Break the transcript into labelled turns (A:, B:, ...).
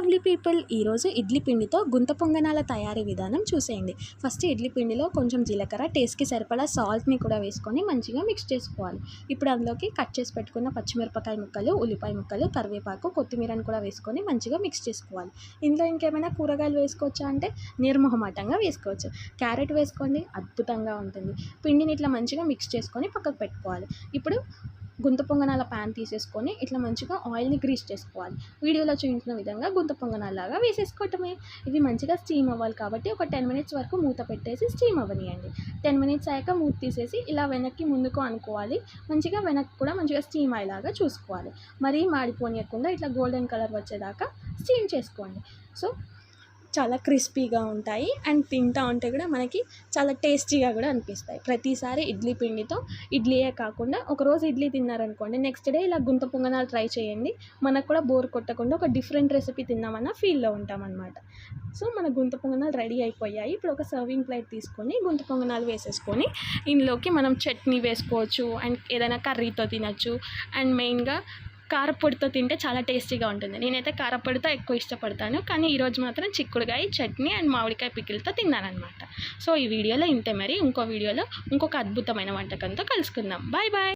A: Lovely people, ఈరోజు ఇడ్లీ పిండితో గుంత పొంగనాల తయారీ విధానం చూసేయండి. ఫస్ట్ ఇడ్లీ పిండిలో కొంచెం జీలకర్ర, టేస్ట్కి సరిపడా సాల్ట్ని కూడా వేసుకొని మంచిగా మిక్స్ చేసుకోవాలి. ఇప్పుడు అందులోకి కట్ చేసి పెట్టుకున్న పచ్చిమిరపకాయ ముక్కలు, ఉల్లిపాయ ముక్కలు, కరివేపాకు, కొత్తిమీరని కూడా వేసుకొని మంచిగా మిక్స్ చేసుకోవాలి. ఇందులో ఇంకేమైనా కూరగాయలు వేసుకోవచ్చా అంటే నిర్మోహమాటంగా వేసుకోవచ్చు. క్యారెట్ వేసుకోండి, అద్భుతంగా ఉంటుంది. పిండిని ఇట్లా మంచిగా మిక్స్ చేసుకొని పక్కకు పెట్టుకోవాలి. ఇప్పుడు గుంత పొంగనాల ప్యాన్ తీసేసుకొని ఇట్లా మంచిగా ఆయిల్ని గ్రీస్ చేసుకోవాలి. వీడియోలో చూపించిన విధంగా గుంత పొంగనాలాగా వేసేసుకోవటమే. ఇవి మంచిగా స్టీమ్ అవ్వాలి కాబట్టి ఒక 10 మినిట్స్ వరకు మూత పెట్టేసి స్టీమ్ అవ్వనియండి. 10 మినిట్స్ అయ్యాక మూత తీసేసి ఇలా వెనక్కి ముందుకు అనుకోవాలి. మంచిగా వెనక్కి కూడా మంచిగా స్టీమ్ అయ్యేలాగా చూసుకోవాలి. మరీ మాడిపోనియకుండా ఇట్లా గోల్డెన్ కలర్ వచ్చేదాకా స్టీమ్ చేసుకోండి. సో చాలా క్రిస్పీగా ఉంటాయి అండ్ తింటా ఉంటే కూడా మనకి చాలా టేస్టీగా కూడా అనిపిస్తాయి. ప్రతిసారి ఇడ్లీ పిండితో ఇడ్లీయే కాకుండా ఒకరోజు ఇడ్లీ తిన్నారనుకోండి, నెక్స్ట్ డే ఇలా గుంత పొంగనాలు ట్రై చేయండి. మనకు కూడా బోర్ కొట్టకుండా ఒక డిఫరెంట్ రెసిపీ తిన్నామన్న ఫీల్లో ఉంటామన్నమాట. సో మన గుంత పొంగనాలు రెడీ అయిపోయాయి. ఇప్పుడు ఒక సర్వింగ్ ప్లేట్ తీసుకొని గుంత పొంగనాలు వేసేసుకొని ఇందులోకి మనం చట్నీ వేసుకోవచ్చు అండ్ ఏదైనా కర్రీతో తినచ్చు. అండ్ మెయిన్గా కారపొడితో తింటే చాలా టేస్టీగా ఉంటుంది. నేనైతే కారపొడితో ఎక్కువ ఇష్టపడతాను, కానీ ఈరోజు మాత్రం చిక్కుడుకాయ చట్నీ అండ్ మామిడికాయ పికిల్తో తిన్నానమాట. సో ఈ వీడియోలో ఇంతే. మరి ఇంకో వీడియోలో ఇంకొక అద్భుతమైన వంటకంతో కలుసుకుందాం. Bye bye.